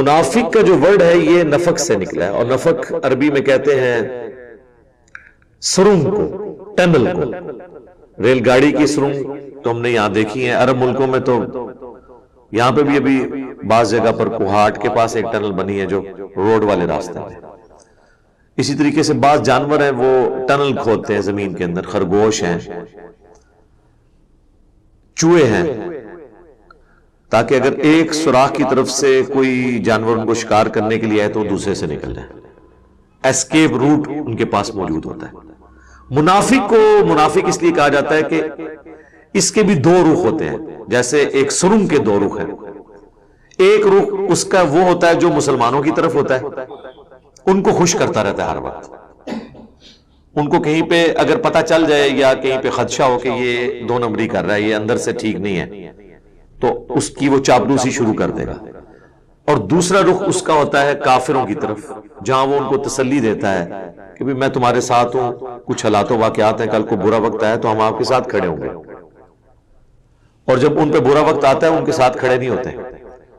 منافق کا جو ورڈ ہے یہ نفق سے نکلا ہے، اور نفق عربی میں کہتے ہیں سرنگ کو، ٹنل کو۔ ریل گاڑی کی سرنگ تو ہم نے یہاں دیکھی ہیں، عرب ملکوں میں تو یہاں پہ بھی ابھی بعض جگہ پر کوہاٹ کے پاس ایک ٹنل بنی ہے جو روڈ والے راستے میں۔ اسی طریقے سے بعض جانور ہیں وہ ٹنل کھودتے ہیں زمین کے اندر، خرگوش ہیں، چوہے ہیں، تاکہ اگر ایک سوراخ کی طرف سے کوئی جانور ان کو شکار کرنے کے لیے آئے تو وہ دوسرے سے نکل جائے، ایسکیپ روٹ ان کے پاس موجود ہوتا ہے۔ منافق کو منافق اس لیے کہا جاتا ہے کہ اس کے بھی دو رخ ہوتے ہیں، جیسے ایک سرنگ کے دو رخ ہیں۔ ایک رخ اس کا وہ ہوتا ہے جو مسلمانوں کی طرف ہوتا ہے، ان کو خوش کرتا رہتا ہے ہر وقت، ان کو کہیں پہ اگر پتہ چل جائے یا کہیں پہ خدشہ ہو کہ یہ دو نمبری کر رہا ہے، یہ اندر سے ٹھیک نہیں ہے، تو اس کی وہ چاپلوسی شروع کر دے گا۔ اور دوسرا رخ اس کا ہوتا ہے کافروں کی طرف، جہاں وہ ان کو تسلی دیتا ہے کہ بھی میں تمہارے ساتھ ہوں، کچھ حالات و واقعات ہیں، کل کو برا وقت آئے تو ہم آپ کے ساتھ کھڑے ہوں گے۔ اور جب ان پہ برا وقت آتا ہے وہ ان کے ساتھ کھڑے نہیں ہوتے،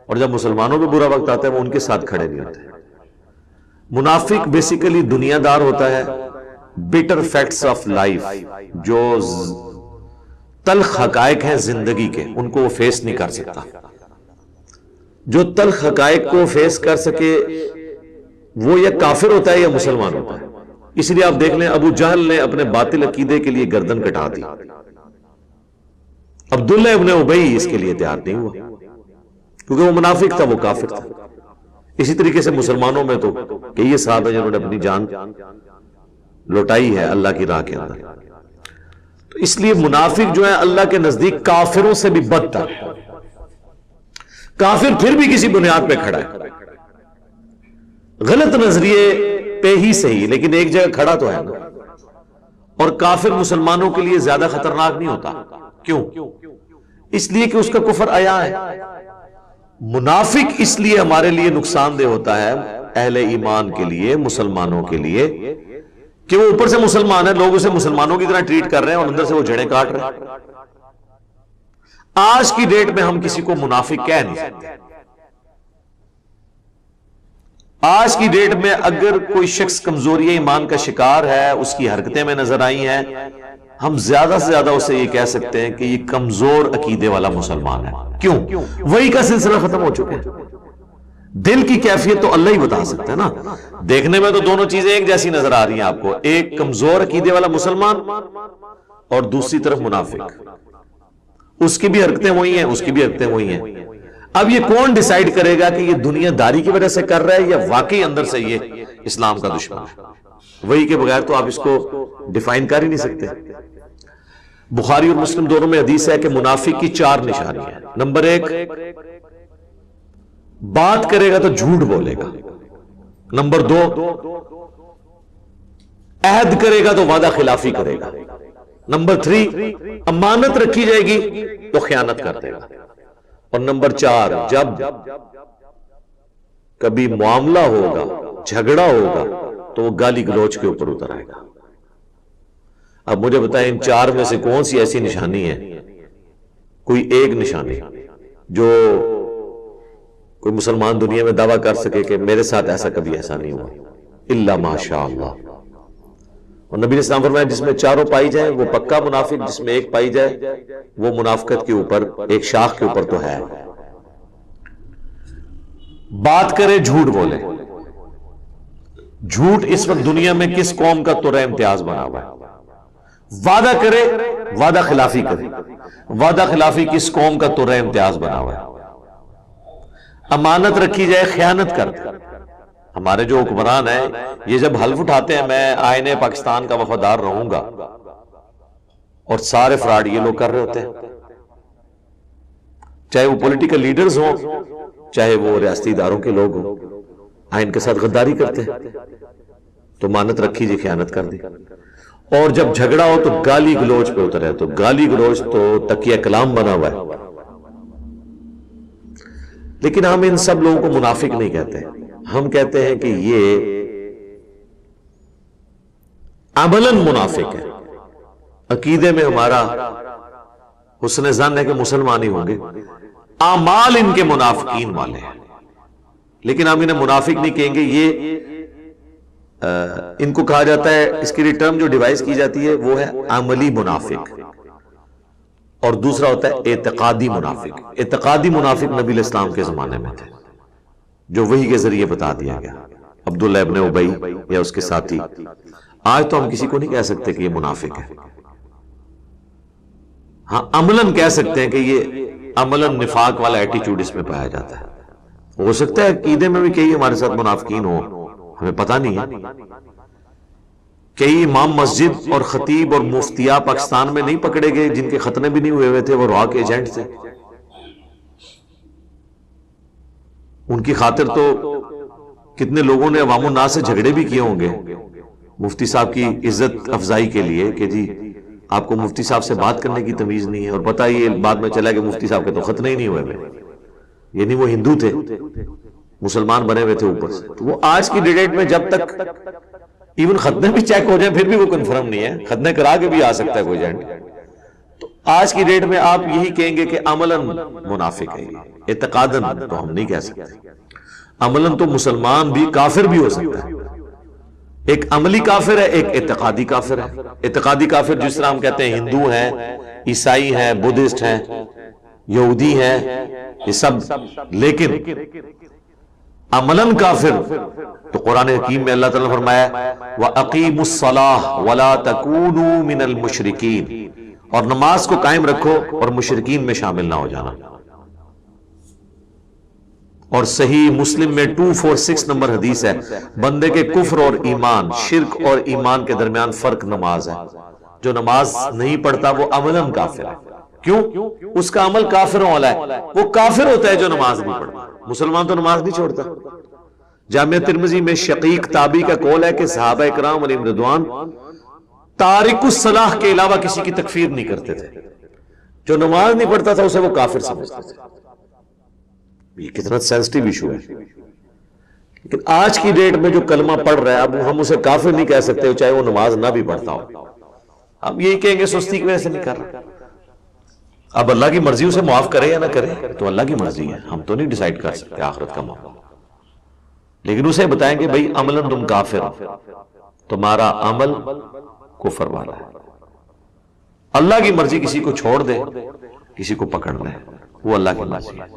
اور جب مسلمانوں پہ برا وقت آتا ہے وہ ان کے ساتھ کھڑے نہیں ہوتے۔ منافق بیسیکلی دنیا دار ہوتا ہے، بیٹر فیکٹس آف لائف، جو تلخ حقائق ہیں زندگی کے، ان کو وہ فیس نہیں کر سکتا۔ جو تلخ حقائق کو فیس کر سکے وہ یا کافر ہوتا ہے یا مسلمان ہوتا ہے۔ اس لیے آپ دیکھ لیں ابو جہل نے اپنے باطل عقیدے کے لیے گردن کٹا دی، عبداللہ ابن ابی اس کے لیے تیار نہیں ہوا کیونکہ وہ منافق تھا، وہ کافر تھا۔ اسی طریقے سے مسلمانوں میں تو کئی صحابہ ہیں جنہوں نے اپنی جان لوٹائی ہے اللہ کی راہ کے اندر۔ تو اس لیے منافق جو ہے اللہ کے نزدیک کافروں سے بھی بدتر ہے۔ کافر پھر بھی کسی بنیاد پہ کھڑا ہے، غلط نظریے پہ ہی صحیح، لیکن ایک جگہ کھڑا تو ہے نا۔ اور کافر مسلمانوں کے لیے زیادہ خطرناک نہیں ہوتا، کیوں؟ اس لیے کہ اس کا کفر عیاں ہے۔ منافق اس لیے ہمارے لیے نقصان دہ ہوتا ہے، اہل ایمان کے لیے، مسلمانوں کے لیے، کہ وہ اوپر سے مسلمان ہے، لوگ اسے مسلمانوں کی طرح ٹریٹ کر رہے ہیں اور اندر سے وہ جڑیں کاٹ رہے ہیں۔ آج کی ڈیٹ میں ہم کسی کو منافق کہہ نہیں سکتے۔ آج کی ڈیٹ میں اگر کوئی شخص کمزوری ایمان کا شکار ہے، اس کی حرکتیں میں نظر آئی ہیں، ہم زیادہ سے زیادہ اسے یہ کہہ سکتے ہیں کہ یہ کمزور عقیدے والا مسلمان ہے۔ کیوں؟ وہی کا سلسلہ ختم ہو چکا ہے۔ دل کی کیفیت تو اللہ ہی بتا سکتا ہے نا۔ دیکھنے میں تو دونوں چیزیں ایک جیسی نظر آ رہی ہیں آپ کو، ایک کمزور عقیدے والا مسلمان اور دوسری طرف منافق، اس کی بھی حرکتیں وہی ہیں، اس کی بھی حرکتیں وہی ہیں۔ اب یہ کون ڈیسائیڈ کرے گا کہ یہ دنیا داری کی وجہ سے کر رہا ہے یا واقعی اندر سے یہ اسلام کا دشمن ہے؟ وہی کے بغیر تو آپ اس کو ڈیفائن کر ہی نہیں سکتے۔ بخاری اور مسلم دونوں میں حدیث ہے کہ منافق کی 4 نشانی ہیں۔ نمبر 1، بات کرے گا تو جھوٹ بولے گا۔ نمبر 2، عہد کرے گا تو وعدہ خلافی کرے گا۔ نمبر 3، امانت رکھی جائے گی تو خیانت کر دے گا۔ اور نمبر 4، جب کبھی معاملہ ہوگا، جھگڑا ہوگا تو وہ گالی گلوچ کے اوپر اتر آئے گا۔ اب مجھے بتائیں ان 4 میں سے کون سی ایسی نشانی ہے، کوئی ایک نشانی جو کوئی مسلمان دنیا میں دعویٰ کر سکے کہ میرے ساتھ ایسا کبھی ایسا نہیں ہوا، الا ماشاء اللہ۔ اور نبی علیہ السلام فرمایا جس میں 4 پائی جائیں وہ پکا منافق، جس میں 1 پائی جائے وہ منافقت کے اوپر، ایک شاخ کے اوپر تو ہے۔ بات کرے جھوٹ بولے۔ جھوٹ اس وقت دنیا میں کس قوم کا ترہ امتیاز بنا ہوا ہے؟ وعدہ کرے، وعدہ خلافی کرے، وعدہ خلافی کس قوم کا ترہ امتیاز بنا ہوا ہے؟ امانت رکھی جائے، خیانت کر دے۔ ہمارے جو حکمران ہیں یہ جب حلف اٹھاتے ہیں میں آئین پاکستان کا وفادار رہوں گا، اور سارے فراڈ یہ لوگ کر رہے ہوتے ہیں، چاہے وہ پولیٹیکل لیڈرز ہوں، چاہے وہ ریاستی اداروں کے لوگ ہوں، آئین کے ساتھ غداری کرتے ہیں۔ تو امانت رکھی جائے، خیانت کر دی۔ اور جب جھگڑا ہو تو گالی گلوچ پہ اترے، تو گالی گلوچ تو تکیہ کلام بنا ہوا ہے۔ لیکن ہم ان سب لوگوں کو منافق نہیں کہتے، ہم کہتے ہیں کہ یہ عملاً منافق ہے۔ عقیدے میں ہمارا حسن ظن ہے کہ مسلمان ہی ہوں گے، اعمال ان کے منافقین والے ہیں۔ لیکن ہم انہیں منافق نہیں کہیں گے. یہ ان کو کہا جاتا ہے، اس کی ٹرم جو ڈیوائز کی جاتی ہے وہ ہے عملی منافق، اور دوسرا ہوتا ہے اعتقادی منافق. اعتقادی منافق نبی علیہ السلام کے زمانے میں تھے، جو وحی کے ذریعے بتا دیا گیا، عبداللہ ابن ابی یا اس کے ساتھی. آج تو ہم کسی کو نہیں کہہ سکتے کہ یہ منافق ہے. ہاں عملاً کہہ سکتے ہیں کہ یہ عملاً نفاق والا ایٹیچیوڈ اس میں پایا جاتا ہے. ہو سکتا ہے عقیدے میں بھی کئی ہمارے ساتھ منافقین ہو، ہمیں پتہ نہیں ہے. کئی امام مسجد اور خطیب اور مفتیاء پاکستان میں نہیں پکڑے گئے جن کے ختنے بھی نہیں ہوئے تھے، وہ روا کے ایجنٹ تھے. ان کی خاطر تو کتنے لوگوں نے عوام الناس سے جھگڑے بھی کیے ہوں گے مفتی صاحب کی عزت افزائی کے لیے کہ جی آپ کو مفتی صاحب سے بات کرنے کی تمیز نہیں ہے، اور پتہ یہ بعد میں چلا کہ مفتی صاحب کے تو ختنے ہی نہیں ہوئے. یعنی وہ ہندو تھے، مسلمان بنے ہوئے تھے اوپر سے. تو وہ آج کی ڈیٹ میں جب تک ایون ختنے بھی چیک ہو جائیں پھر بھی وہ کنفرم نہیں ہے، ختنے کرا کے بھی آ سکتا ہے کوئی ایجنٹ. تو آج کی ڈیٹ میں آپ یہی کہیں گے کہ عملاً منافق ہے، اعتقاداً تو ہم نہیں کہہ سکتے. عملاً تو مسلمان بھی کافر بھی ہو سکتا ہے. ایک عملی کافر ہے، ایک اعتقادی کافر ہے. اعتقادی کافر جس طرح ہم کہتے ہیں ہندو ہیں، عیسائی ہیں، بدھسٹ ہیں، یہودی ہیں، یہ سب. لیکن عملاً کافر تو قرآن حکیم میں اللہ تعالیٰ نے فرمایا وَأَقِيمُوا الصَّلَاةَ وَلَا تَكُونُوا مِنَ الْمُشْرِكِينَ، اور نماز کو قائم رکھو اور مشرکین میں شامل نہ ہو جانا. اور صحیح مسلم میں 246 نمبر حدیث ہے، بندے کے کفر اور ایمان، شرک اور ایمان کے درمیان فرق نماز ہے. جو نماز نہیں پڑھتا وہ عملاً کافر ہے. کیوں؟ اس کا عمل کافروں والا ہے. وہ کافر ہوتا ہے جو نماز نہیں پڑھتا، مسلمان تو نماز نہیں چھوڑتا. جامعہ ترمذی میں شقیق تابعی کا قول ہے کہ صحابہ اکرام علیہم رضوان تارک الصلاح کے علاوہ کسی کی تکفیر نہیں کرتے تھے. جو نماز نہیں پڑھتا تھا اسے وہ کافر سمجھتے تھے. یہ کتنا سینسٹیو ایشو ہے. لیکن آج کی ڈیٹ میں جو کلمہ پڑھ رہا ہے اب ہم اسے کافر نہیں کہہ سکتے چاہے وہ نماز نہ بھی پڑھتا ہو. اب یہی کہیں گے سستی کی وجہ سے نہیں کر رہا. اب اللہ کی مرضی اسے معاف کرے یا نہ کرے تو اللہ کی مرضی ہے، ہم تو نہیں ڈیسائیڈ کر سکتے آخرت کا معاملہ. لیکن اسے بتائیں کہ بھائی عملاً تم کافر، تمہارا عمل کفر والا ہے. اللہ کی مرضی کسی کو چھوڑ دے، کسی کو پکڑ لے، وہ اللہ کی مرضی ہے.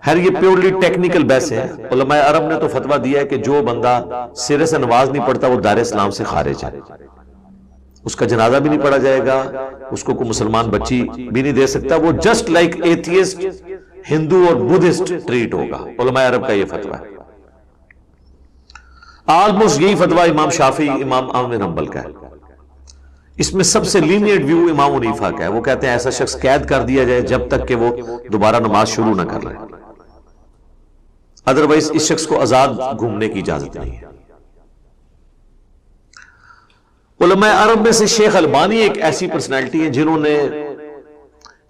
ہر یہ پیورلی ٹیکنیکل بحث ہے. علماء عرب نے تو فتویٰ دیا ہے کہ جو بندہ سرے سے نماز نہیں پڑھتا وہ دار اسلام سے خارج ہے. اس کا جنازہ بھی نہیں پڑھا جائے گا، اس کو کوئی مسلمان بچی بھی نہیں دے سکتا. وہ جسٹ لائک ایتھیسٹ ہندو اور بدھسٹ ٹریٹ ہوگا. علماء عرب کا یہ فتویٰ ہے. آلموسٹ یہی فتویٰ امام شافعی، امام احمد بن حنبل کا ہے. اس میں سب سے لینیٹ ویو امام حنیفہ کا ہے. وہ کہتے ہیں ایسا شخص قید کر دیا جائے جب تک کہ وہ دوبارہ نماز شروع نہ کر لے، ادروائز اس شخص کو آزاد گھومنے کی اجازت نہیں ہے. علماء عرب میں سے شیخ البانی ایک ایسی پرسنالٹی ہیں جنہوں نے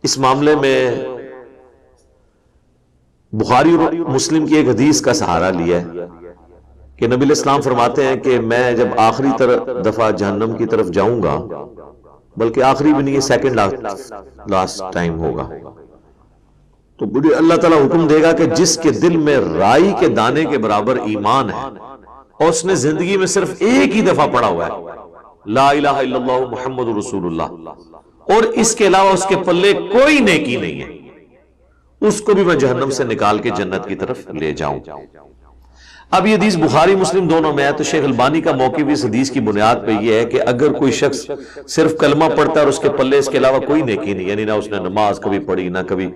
اس معاملے میں بخاری اور مسلم کی ایک حدیث کا سہارا لیا ہے کہ نبی علیہ السلام فرماتے ہیں کہ میں جب آخری دفعہ جہنم کی طرف جاؤں گا، بلکہ آخری بھی نہیں، یہ سیکنڈ لاسٹ ٹائم ہوگا، تو بڑی اللہ تعالیٰ حکم دے گا کہ جس کے دل میں رائی کے دانے کے برابر ایمان ہے اور اس نے زندگی میں صرف ایک ہی دفعہ پڑھا ہوا ہے لا الہ الا اللہ محمد رسول اللہ، اور اس کے علاوہ اس کے پلے کوئی نیکی نہیں ہے، اس کو بھی میں جہنم سے نکال کے جنت کی طرف لے جاؤں. اب یہ حدیث بخاری مسلم دونوں میں ہے. تو شیخ البانی کا موقف اس حدیث کی بنیاد پہ یہ ہے کہ اگر کوئی شخص صرف کلمہ پڑھتا ہے اور اس کے پلے اس کے علاوہ کوئی نیکی نہیں، یعنی نہ اس نے نماز کبھی پڑھی، نہ کبھی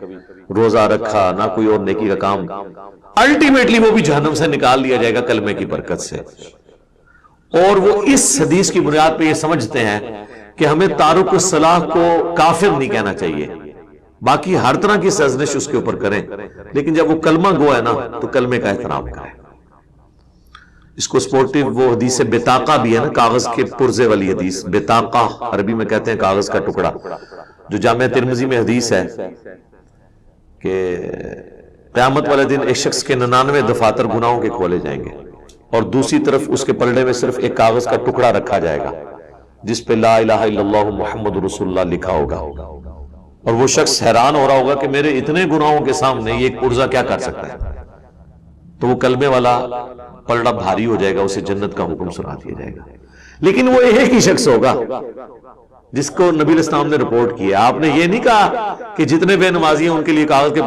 روزہ رکھا، نہ کوئی اور نیکی کا کام، الٹیمیٹلی وہ بھی جہنم سے نکال لیا جائے گا کلمے کی برکت سے. اور وہ اس حدیث کی بنیاد پہ یہ سمجھتے ہیں کہ ہمیں تارک الصلاح کو کافر نہیں کہنا چاہیے، باقی ہر طرح کی سرزنش اس کے اوپر کریں، لیکن جب وہ کلمہ گو ہے نا تو کلمے کا احترام کریں. اس کو سپورٹیو وہ حدیث بطاقہ بھی ہے نا، کاغذ کے پرزے والی حدیث، بطاقہ عربی میں کہتے ہیں کاغذ کا ٹکڑا، جو جامعہ ترمذی میں حدیث ہے کہ قیامت والے دن ایک شخص کے 99 دفاتر گناہوں کے کھولے جائیں گے اور دوسری طرف اس کے پلڑے میں صرف ایک کاغذ کا ٹکڑا رکھا جائے گا جس پہ لا الہ الا اللہ محمد رسول اللہ لکھا ہوگا. اور وہ شخص حیران ہو رہا ہوگا کہ میرے اتنے گناہوں کے سامنے یہ ایک پرزہ کیا کر سکتا ہے. تو وہ کلمے والا پلڑا بھاری ہو جائے گا، اسے جنت کا حکم سنا دیا جائے گا. لیکن وہ ایک ہی شخص ہوگا جس کو نبی علیہ السلام نے رپورٹ کیا. آپ نے یہ نہیں کہا کہ جتنے بے نمازی ہیں ان کے لیے کاغذ کے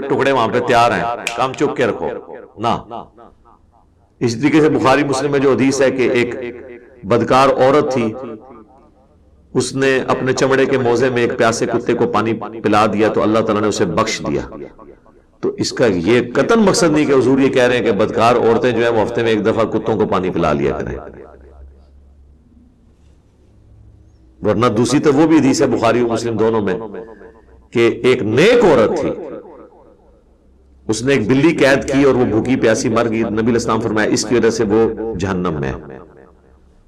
ٹکڑے وہاں پہ تیار ہیں، کام چک کے رکھو. نہ. اس طریقے سے بخاری مسلم میں جو حدیث ہے کہ ایک بدکار عورت تھی، اس نے اپنے چمڑے کے موزے میں ایک پیاسے کتے کو پانی پلا دیا تو اللہ تعالیٰ نے اسے بخش دیا. تو اس کا یہ قطعاً مقصد نہیں کہ حضور یہ کہہ رہے ہیں کہ بدکار عورتیں جو ہیں وہ ہفتے میں ایک دفعہ کتوں کو پانی پلا لیا کریں، ورنہ دوسری تو وہ بھی حدیث ہے بخاری و مسلم دونوں میں کہ ایک نیک عورت تھی، اس نے ایک بلی قید کی اور وہ بھوکی پیاسی مر گئی. نبی علیہ السلام فرمایا اس کی وجہ سے وہ جہنم میں.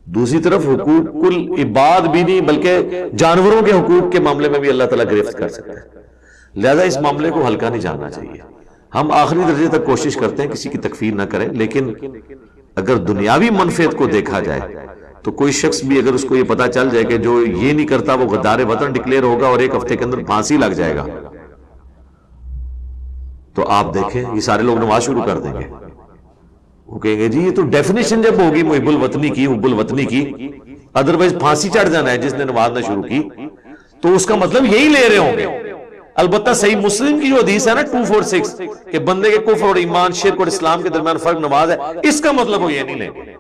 دوسری طرف حقوق العباد بھی نہیں بلکہ جانوروں کے حقوق کے معاملے میں بھی اللہ تعالیٰ گرفت کر سکتا ہے. لہذا اس معاملے کو ہلکا نہیں جاننا چاہیے. ہم آخری درجے تک کوشش کرتے ہیں کسی کی تکفیر نہ کریں، لیکن اگر دنیاوی منفعت کو دیکھا جائے تو کوئی شخص بھی اگر اس کو یہ پتا چل جائے کہ جو یہ نہیں کرتا وہ غدار وطن ڈکلیئر ہوگا اور ایک ہفتے کے اندر پھانسی لگ جائے گا، تو آپ دیکھیں یہ سارے لوگ نماز شروع کر دیں گے. وہ کہیں گے جی یہ تو ڈیفینیشن جب ہوگی محب الوطنی کی، حب الوطنی کی، ادروائز پھانسی چڑھ جانا ہے جس نے نماز نہ شروع کی، تو اس کا مطلب یہی لے رہے ہوں گے. البتہ صحیح مسلم کی جو حدیث ہے نا 246 کہ بندے کے کفر اور ایمان، شرک اور اسلام کے درمیان فرق نماز ہے، اس کا مطلب وہ یہ نہیں لیں گے.